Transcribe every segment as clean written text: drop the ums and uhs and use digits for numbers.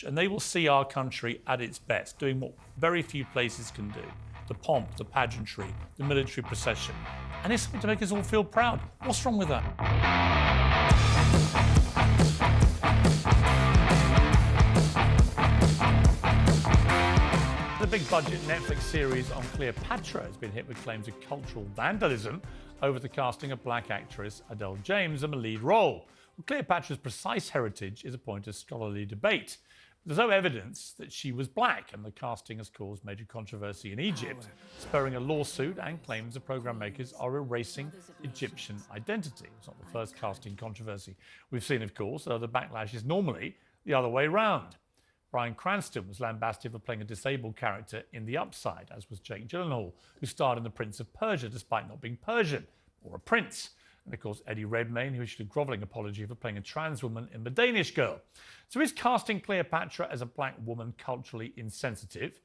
stage and they will see our country at its best, doing what very few places can do. The pomp, the pageantry, the military procession. And it's something to make us all feel proud. What's wrong with that? The big budget Netflix series on Cleopatra has been hit with claims of cultural vandalism over the casting of black actress Adele James in the lead role. Well, Cleopatra's precise heritage is a point of scholarly debate. There's no evidence that she was black, and the casting has caused major controversy in Egypt, spurring a lawsuit and claims the programme makers are erasing Egyptian identity. It's not the first casting controversy we've seen, of course, though the backlash is normally the other way round. Bryan Cranston was lambasted for playing a disabled character in The Upside, as was Jake Gyllenhaal, who starred in The Prince of Persia despite not being Persian or a prince. And of course, Eddie Redmayne, who issued a grovelling apology for playing a trans woman in The Danish Girl. So is casting Cleopatra as a black woman culturally insensitive?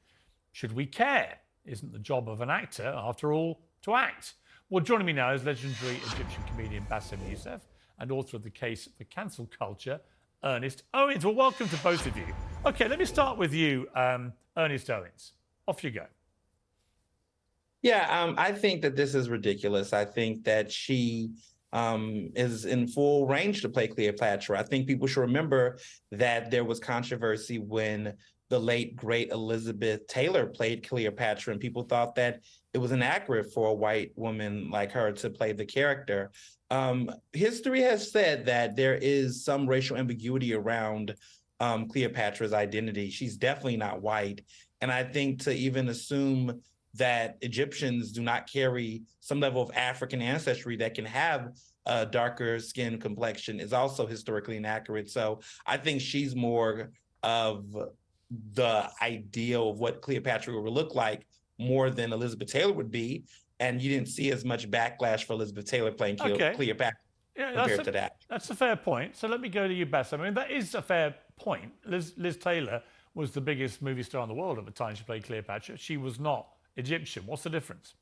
Should we care? Isn't the job of an actor, after all, to act? Well, joining me now is legendary Egyptian comedian Bassem Youssef and author of The Case for Cancel Culture, Ernest Owens. Well, welcome to both of you. OK, let me start with you, Ernest Owens. Off you go. Yeah, I think that this is ridiculous. I think that she is in full range to play Cleopatra. I think people should remember that there was controversy when the late, great Elizabeth Taylor played Cleopatra, and people thought that it was inaccurate for a white woman like her to play the character. History has said that there is some racial ambiguity around Cleopatra's identity. She's definitely not white. And I think to even assume that Egyptians do not carry some level of African ancestry that can have a darker skin complexion is also historically inaccurate. So I think she's more of the ideal of what Cleopatra would look like more than Elizabeth Taylor would be. And you didn't see as much backlash for Elizabeth Taylor playing Cleopatra compared to that. That's a fair point. So let me go to you, Bess. I mean, that is a fair point. Liz Taylor was the biggest movie star in the world at the time she played Cleopatra. She was not Egyptian. What's the difference?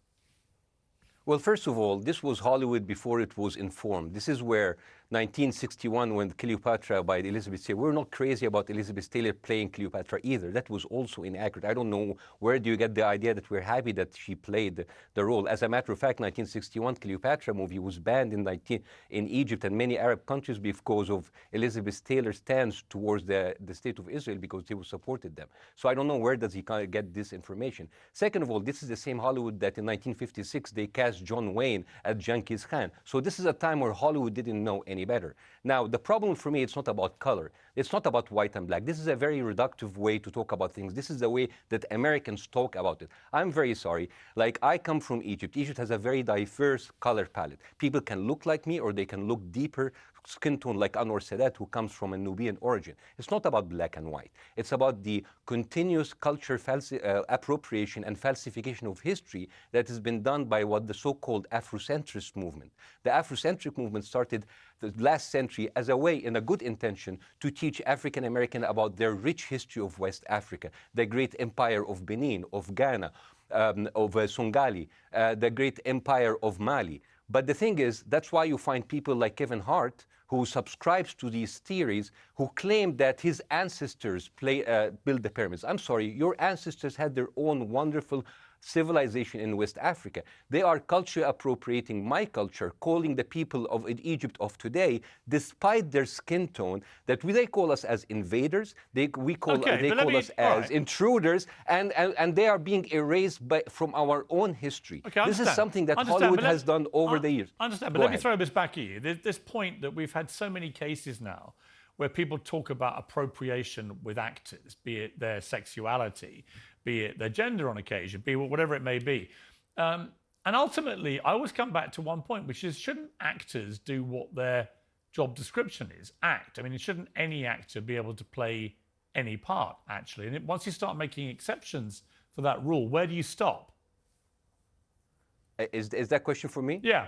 Well, first of all, this was Hollywood before it was informed. This is where 1961, when Cleopatra by Elizabeth Taylor, we're not crazy about Elizabeth Taylor playing Cleopatra either. That was also inaccurate. I don't know where do you get the idea that we're happy that she played the role. As a matter of fact, 1961 Cleopatra movie was banned in Egypt and many Arab countries because of Elizabeth Taylor's stance towards the state of Israel, because they supported them. So I don't know where does he get this information. Second of all, this is the same Hollywood that in 1956 they cast John Wayne as Genghis Khan. So this is a time where Hollywood didn't know any better. Now, the problem for me, it's not about color. It's not about white and black. This is a very reductive way to talk about things. This is the way that Americans talk about it. I'm very sorry. Like, I come from Egypt. Egypt has a very diverse color palette. People can look like me or they can look deeper skin tone like Anwar Sadat, who comes from a Nubian origin. It's not about black and white. It's about the continuous culture appropriation and falsification of history that has been done by what the so-called Afrocentrist movement. The Afrocentric movement started the last century as a way, in a good intention, to teach African American about their rich history of West Africa, the great empire of Benin, of Ghana, of Songhali, the great empire of Mali. But the thing is, that's why you find people like Kevin Hart, who subscribes to these theories, who claim that his ancestors built the pyramids. I'm sorry, your ancestors had their own wonderful civilization in West Africa. They are culture appropriating my culture, calling the people of Egypt of today, despite their skin tone, that they call us as invaders, they call us as intruders, and they are being erased from our own history. This is something that Hollywood has done over the years. I understand, but let me throw this back at you. There's this point that we've had so many cases now where people talk about appropriation with actors, be it their sexuality, be it their gender on occasion, be it whatever it may be. And ultimately, I always come back to one point, which is, shouldn't actors do what their job description is? Act. I mean, shouldn't any actor be able to play any part, actually? And once you start making exceptions for that rule, where do you stop? Is that question for me? Yeah.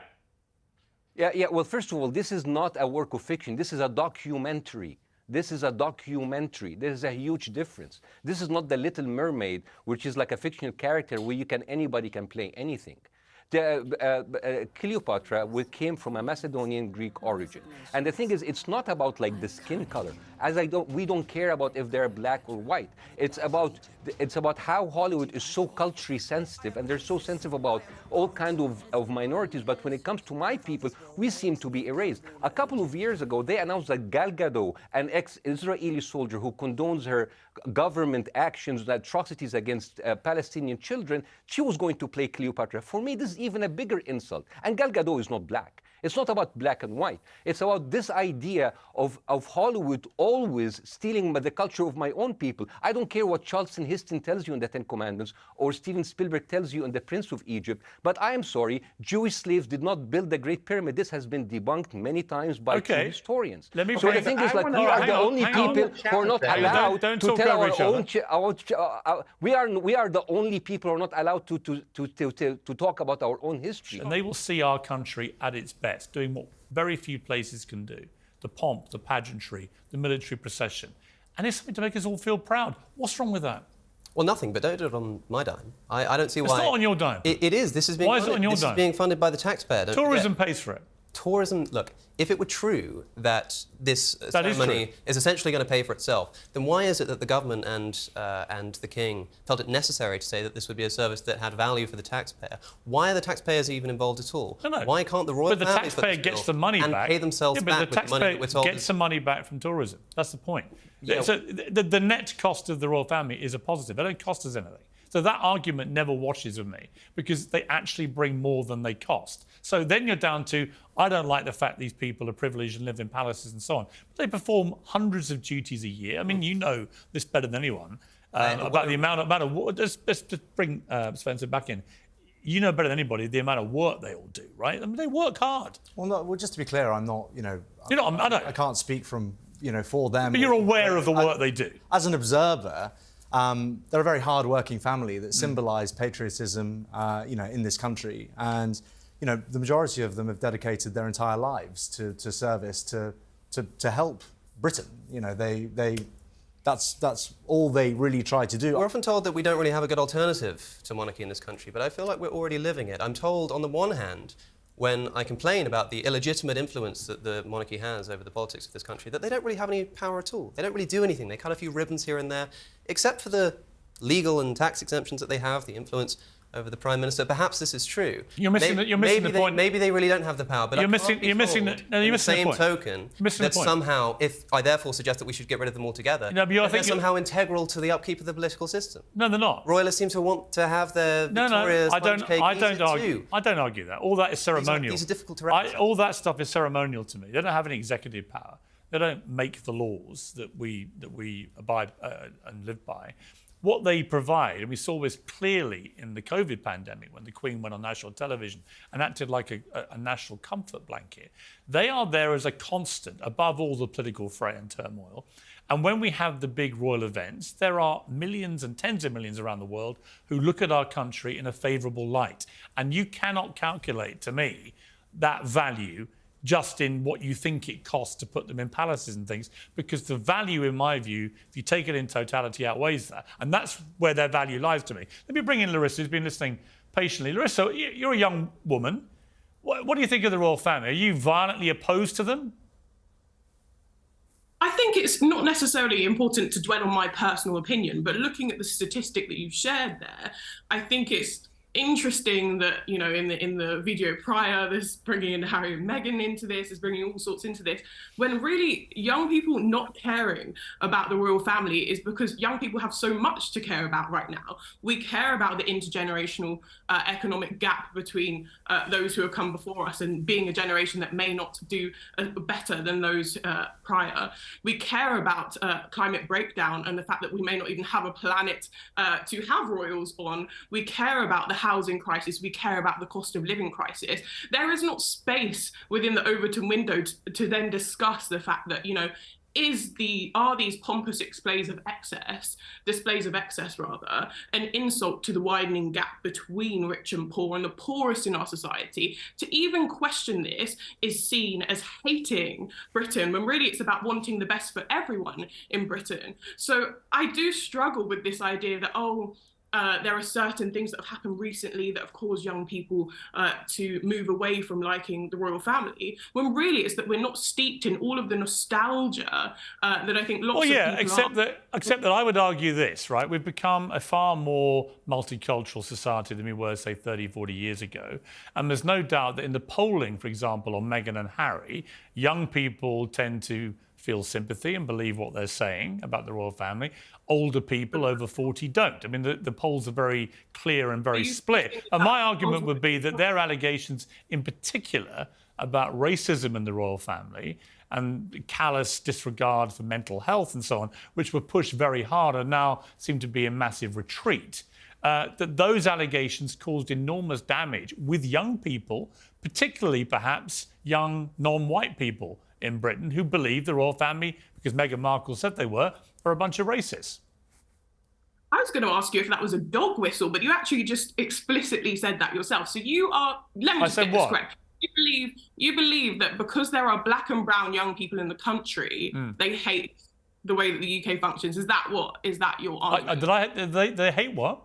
Yeah. Well, first of all, this is not a work of fiction. This is a documentary. This is a documentary. There's a huge difference. This is not The Little Mermaid, which is like a fictional character where anybody can play anything. Cleopatra came from a Macedonian Greek origin. And the thing is, it's not about like the skin color. We don't care about if they're black or white. It's about how Hollywood is so culturally sensitive, and they're so sensitive about all kinds of minorities. But when it comes to my people, we seem to be erased. A couple of years ago, they announced that Gal Gadot, an ex-Israeli soldier who condones her government actions and atrocities against Palestinian children, she was going to play Cleopatra. For me, this is even a bigger insult. And Gal Gadot is not black. It's not about black and white. It's about this idea of Hollywood always stealing the culture of my own people. I don't care what Charlton Heston tells you in the Ten Commandments or Steven Spielberg tells you in The Prince of Egypt, but I am sorry, Jewish slaves did not build the Great Pyramid. This has been debunked many times by true historians. Let me so the thing is, like, we are the only people who are not allowed to tell our own... We are the only people who are not allowed to talk about our own history. And they will see our country at its best, doing what very few places can do. The pomp, the pageantry, the military procession. And it's something to make us all feel proud. What's wrong with that? Well, nothing, but don't do it on my dime. I don't see why... It's not on your dime. It is. This is being Why funded. is it on your This dime? is being funded by the taxpayer. Tourism pays for it. Tourism, look, if it were true that this ceremony is essentially going to pay for itself, then why is it that the government and the king felt it necessary to say that this would be a service that had value for the taxpayer? Why are the taxpayers even involved at all? No. Why can't the royal But the families taxpayer foot this gets bill the money and back. pay themselves but back the with the money that we're taxpayer told gets some money back from tourism. That's the point. Yeah. So the net cost of the royal family is a positive. They don't cost us anything. So that argument never washes with me because they actually bring more than they cost. So then you're down to, I don't like the fact these people are privileged and live in palaces and so on. But they perform hundreds of duties a year. I mean, you know this better than anyone about the amount of work. Let's just bring Spencer back in. You know better than anybody the amount of work they all do, right? I mean, they work hard. Well, no, just to be clear, I'm not, I can't speak from, for them. But you're aware of the work they do. As an observer, they're a very hard-working family that symbolise patriotism, in this country. And, the majority of them have dedicated their entire lives to service, to help Britain. That's all they really try to do. We're often told that we don't really have a good alternative to monarchy in this country, but I feel like we're already living it. I'm told, on the one hand, when I complain about the illegitimate influence that the monarchy has over the politics of this country, that they don't really have any power at all. They don't really do anything. They cut a few ribbons here and there, except for the legal and tax exemptions that they have, the influence over the Prime Minister. Perhaps this is true. You're missing the point. Maybe they really don't have the power, but you're missing the same token that point. somehow, if I therefore suggest that we should get rid of them altogether, they're somehow integral to the upkeep of the political system. No, they're not. Royalists seem to want to have their victorious I don't argue. too. I don't argue that. All that is ceremonial. These are difficult to reconcile. All that stuff is ceremonial to me. They don't have any executive power. They don't make the laws that we abide and live by. What they provide, and we saw this clearly in the COVID pandemic when the Queen went on national television and acted like a national comfort blanket, they are there as a constant above all the political fray and turmoil. And when we have the big royal events, there are millions and tens of millions around the world who look at our country in a favourable light. And you cannot calculate, to me, that value just in what you think it costs to put them in palaces and things, because the value, in my view, if you take it in totality, outweighs that. And that's where their value lies to me. Let me bring in Larissa, who's been listening patiently. Larissa, you're a young woman. What do you think of the royal family? Are you violently opposed to them? I think it's not necessarily important to dwell on my personal opinion, but looking at the statistic that you've shared there, I think it's interesting that, in the video prior, this bringing in Harry and Meghan into this, is bringing all sorts into this, when really young people not caring about the royal family is because young people have so much to care about right now. We care about the intergenerational economic gap between those who have come before us and being a generation that may not do better than those prior. We care about climate breakdown and the fact that we may not even have a planet to have royals on. We care about the housing crisis. We care about the cost of living crisis. There is not space within the Overton window to then discuss the fact that, are these pompous displays of excess, an insult to the widening gap between rich and poor and the poorest in our society? To even question this is seen as hating Britain, when really it's about wanting the best for everyone in Britain. So I do struggle with this idea that, there are certain things that have happened recently that have caused young people to move away from liking the royal family, when really it's that we're not steeped in all of the nostalgia that I think lots of people except that I would argue this, right? We've become a far more multicultural society than we were, say, 30, 40 years ago. And there's no doubt that in the polling, for example, on Meghan and Harry, young people tend to feel sympathy and believe what they're saying about the royal family. Older people over 40 don't. I mean, the polls are very clear and very split. And my argument would be that their allegations in particular about racism in the royal family and callous disregard for mental health and so on, which were pushed very hard and now seem to be in massive retreat, that those allegations caused enormous damage with young people, particularly perhaps young non-white people in Britain who believe the royal family, because Meghan Markle said they were, are a bunch of racists. I was going to ask you if that was a dog whistle, but you actually just explicitly said that yourself. So you are, let me just get this correct. You believe that because there are black and brown young people in the country, they hate the way that the UK functions. Is that your argument? They hate what?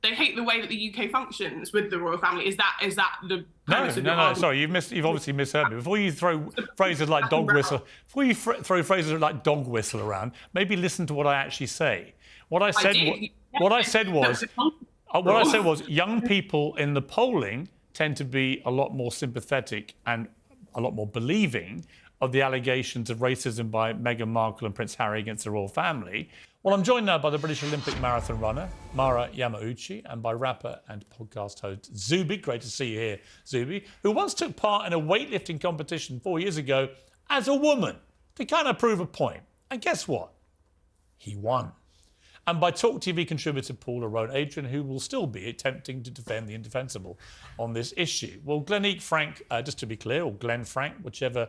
They hate the way that the UK functions with the royal family. Is that the premise of your No. argument? Sorry, you've obviously misheard me. Before you throw phrases like dog whistle, around, maybe listen to what I actually say. What I said was young people in the polling tend to be a lot more sympathetic and a lot more believing of the allegations of racism by Meghan Markle and Prince Harry against the royal family. Well, I'm joined now by the British Olympic marathon runner, Mara Yamauchi, and by rapper and podcast host Zubi. Great to see you here, Zubi, who once took part in a weightlifting competition 4 years ago as a woman to kind of prove a point. And guess what? He won. And by TalkTV contributor Paula Rowan-Adrian, who will still be attempting to defend the indefensible on this issue. Well, Glenique Frank, just to be clear, or Glenn Frank, whichever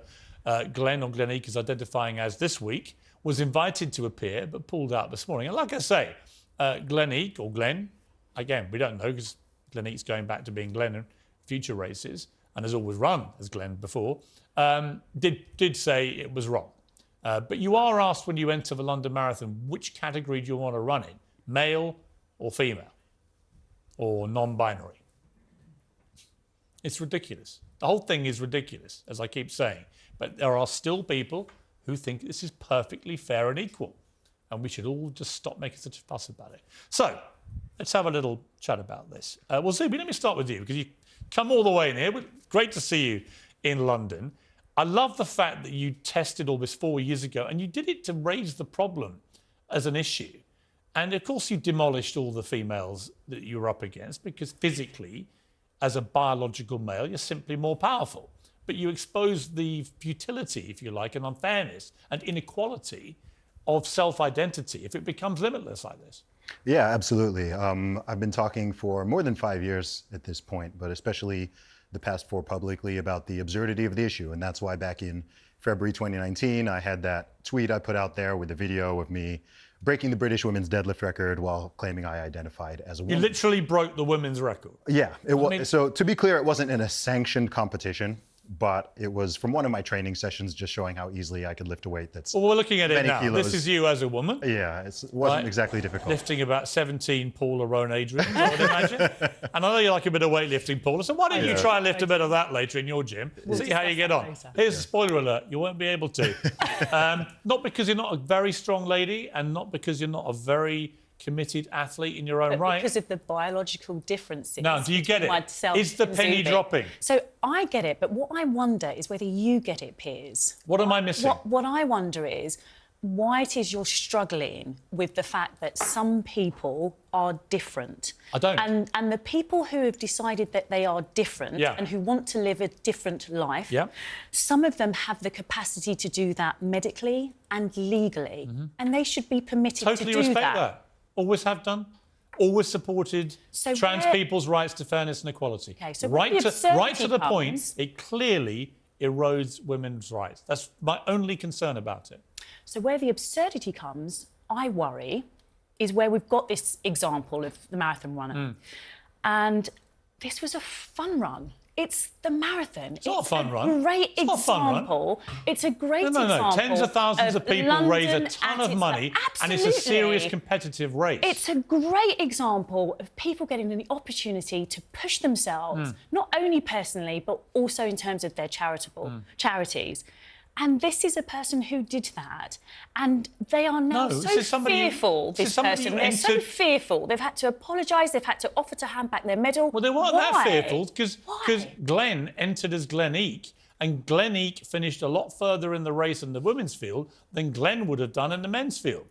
Glenn or Glenique is identifying as this week, was invited to appear but pulled out this morning. And like I say, Glenique or Glenn, again, we don't know because Glenique's going back to being Glenn in future races and has always run as Glenn before, did say it was wrong. But you are asked when you enter the London Marathon, which category do you want to run in? Male or female? Or non-binary? It's ridiculous. The whole thing is ridiculous, as I keep saying. But there are still people who think this is perfectly fair and equal. And we should all just stop making such a fuss about it. So, let's have a little chat about this. Well, Zubi, let me start with you, because you come all the way in here. Great to see you in London. I love the fact that you tested all this 4 years ago, and you did it to raise the problem as an issue. And of course, you demolished all the females that you were up against, because physically, as a biological male, you're simply more powerful. But you exposed the futility, if you like, and unfairness and inequality of self-identity if it becomes limitless like this. Yeah, absolutely. I've been talking for more than 5 years at this point, but especially the past 4 publicly about the absurdity of the issue. And that's why back in February 2019, I had that tweet I put out there with a video of me breaking the British women's deadlift record while claiming I identified as a woman. You literally broke the women's record. Yeah, it was. So to be clear, it wasn't in a sanctioned competition, but it was from one of my training sessions, just showing how easily I could lift a weight that's Well, we're looking at it now. kilos. This is you as a woman. Yeah, it wasn't exactly difficult. Lifting about 17 Paula Rowan-Adrian, I would imagine. And I know you like a bit of weightlifting, Paula, so why don't you try and lift a bit of that later in your gym, see how you get on. Here's a spoiler alert, you won't be able to. Not because you're not a very strong lady and not because you're not a very committed athlete in your own right. Because of the biological differences. Now, do you get it? Is the penny dropping? So I get it, but what I wonder is whether you get it, Piers. What am I missing? What I wonder is why it is you're struggling with the fact that some people are different. I don't. And the people who have decided that they are different and who want to live a different life, some of them have the capacity to do that medically and legally, and they should be permitted to do that. Totally respect that. Always have done. Always supported trans people's rights to fairness and equality. Okay, so right to the point, it clearly erodes women's rights. That's my only concern about it. So where the absurdity comes, I worry, is where we've got this example of the marathon runner. And this was a fun run. It's the marathon. It's not a fun run. Great it's not a fun example. It's a great example. No. Tens of thousands of people London raise a ton of money, and it's a serious competitive race. It's a great example of people getting the opportunity to push themselves, not only personally, but also in terms of their charities. And this is a person who did that. And they are now so fearful, this person. They're so fearful. They've had to apologise. They've had to offer to hand back their medal. Well, they weren't that fearful because Glenn entered as Glenn Eek, and Glenn Eek finished a lot further in the race in the women's field than Glenn would have done in the men's field.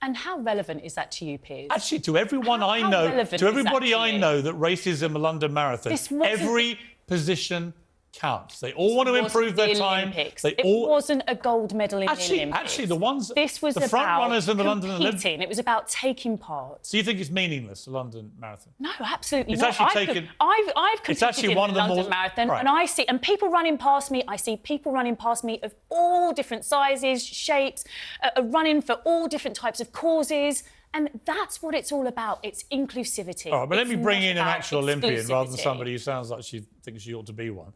And how relevant is that to you, Piers? Actually, to everyone I know, to everybody I know that races in the London Marathon, every position counts. They all want to improve their time. It wasn't a gold medal in the Olympics. Actually, the ones, this was the front runners in the London Olympics. It was about taking part. So you think it's meaningless, the London Marathon? No, absolutely it's not. Actually taken, I've competed in the London Marathon, right. and I see people running past me. I see people running past me of all different sizes, shapes, running for all different types of causes. And that's what it's all about. It's inclusivity. All right, but let me bring in an actual Olympian rather than somebody who sounds like she thinks she ought to be one.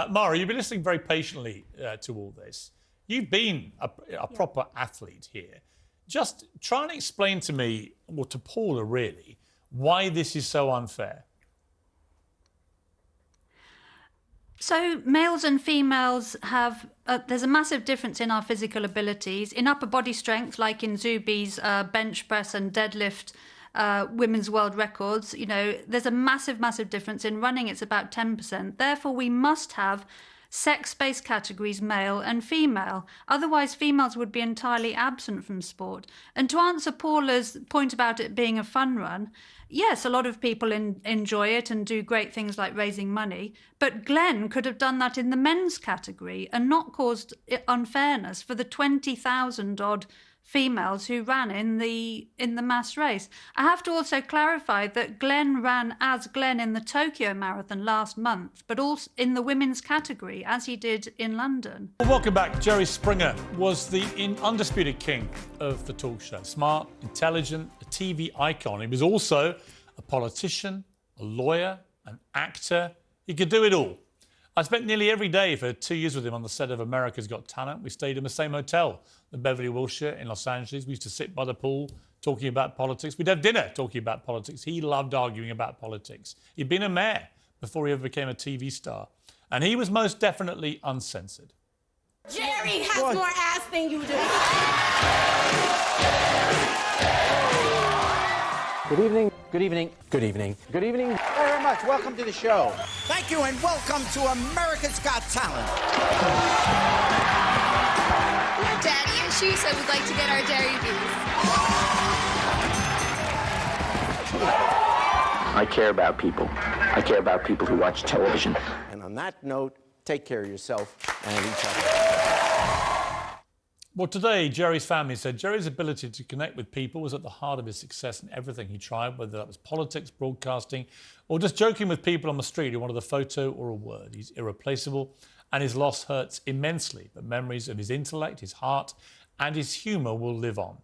Mara, you've been listening very patiently to all this. You've been a proper athlete here. Just try and explain to me, or to Paula really, why this is so unfair. So males and females have, there's a massive difference in our physical abilities. In upper body strength, like in Zubi's bench press and deadlift women's world records, you know, there's a massive, massive difference. In running, it's about 10%. Therefore, we must have sex-based categories, male and female. Otherwise, females would be entirely absent from sport. And to answer Paula's point about it being a fun run, yes, a lot of people enjoy it and do great things like raising money, but Glenn could have done that in the men's category and not caused unfairness for the 20,000-odd females who ran in the mass race. I have to also clarify that Glenn ran as Glenn in the Tokyo Marathon last month, but also in the women's category, as he did in London. Well, welcome back. Jerry Springer was the undisputed king of the talk show. Smart, intelligent, a TV icon. He was also a politician, a lawyer, an actor. He could do it all. I spent nearly every day for 2 years with him on the set of America's Got Talent. We stayed in the same hotel, the Beverly Wilshire in Los Angeles. We used to sit by the pool talking about politics. We'd have dinner talking about politics. He loved arguing about politics. He'd been a mayor before he ever became a TV star. And he was most definitely uncensored. Jerry has more ass than you do. Good evening. Good evening. Good evening. Good evening. Thank you very much. Welcome to the show. Thank you, and welcome to America's Got Talent. Daddy and she said we'd like to get our dairy beans. I care about people. I care about people who watch television. And on that note, take care of yourself and each other. Well, today, Jerry's family said Jerry's ability to connect with people was at the heart of his success in everything he tried, whether that was politics, broadcasting, or just joking with people on the street who wanted a photo or a word. He's irreplaceable, and his loss hurts immensely, but memories of his intellect, his heart, and his humour will live on.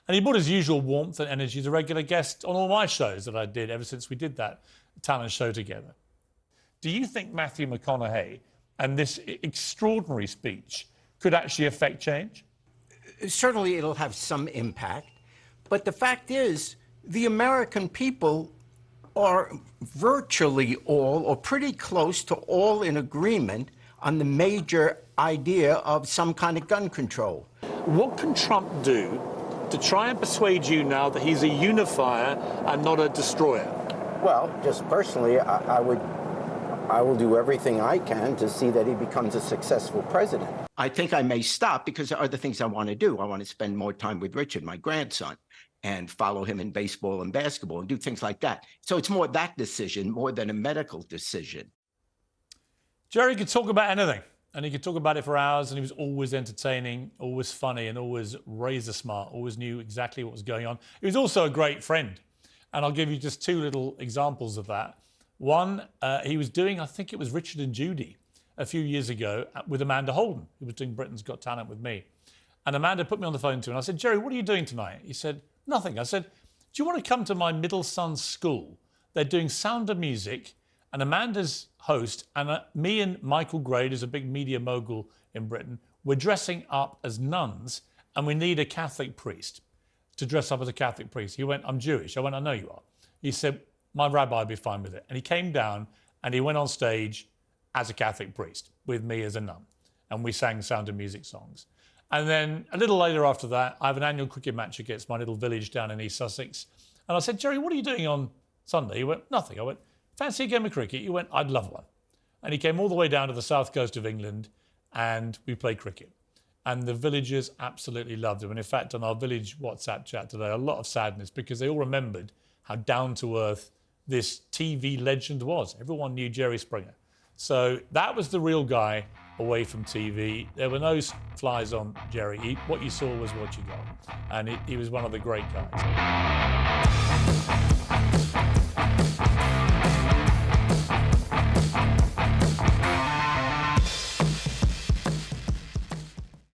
And he brought his usual warmth and energy as a regular guest on all my shows that I did ever since we did that talent show together. Do you think Matthew McConaughey and this extraordinary speech could actually affect change? Certainly it'll have some impact, but the fact is the American people are virtually all, or pretty close to all, in agreement on the major idea of some kind of gun control. What can Trump do to try and persuade you now that he's a unifier and not a destroyer? Well, just personally, I will do everything I can to see that he becomes a successful president. I think I may stop because there are other things I want to do. I want to spend more time with Richard, my grandson, and follow him in baseball and basketball and do things like that. So it's more that decision more than a medical decision. Jerry could talk about anything, and he could talk about it for hours, and he was always entertaining, always funny, and always razor smart, always knew exactly what was going on. He was also a great friend, and I'll give you just two little examples of that. One, he was doing, I think it was Richard and Judy a few years ago with Amanda Holden, who was doing Britain's Got Talent with me. And Amanda put me on the phone to her, and I said, Jerry, what are you doing tonight? He said, nothing. I said, do you want to come to my middle son's school? They're doing Sound of Music, And Amanda's host, and me and Michael Grade, who's a big media mogul in Britain, we're dressing up as nuns, and we need a Catholic priest to dress up as a Catholic priest. He went, I'm Jewish. I went, I know you are. He said, my rabbi would be fine with it. And he came down and he went on stage as a Catholic priest with me as a nun. And we sang Sound of Music songs. And then a little later after that, I have an annual cricket match against my little village down in East Sussex. And I said, Jerry, what are you doing on Sunday? He went, nothing. I went, fancy a game of cricket? He went, I'd love one. And he came all the way down to the south coast of England and we played cricket. And the villagers absolutely loved him. And in fact, on our village WhatsApp chat today, a lot of sadness because they all remembered how down-to-earth this TV legend was. Everyone knew Jerry Springer. So that was the real guy away from TV. There were no flies on Jerry. What you saw was what you got. And he was one of the great guys.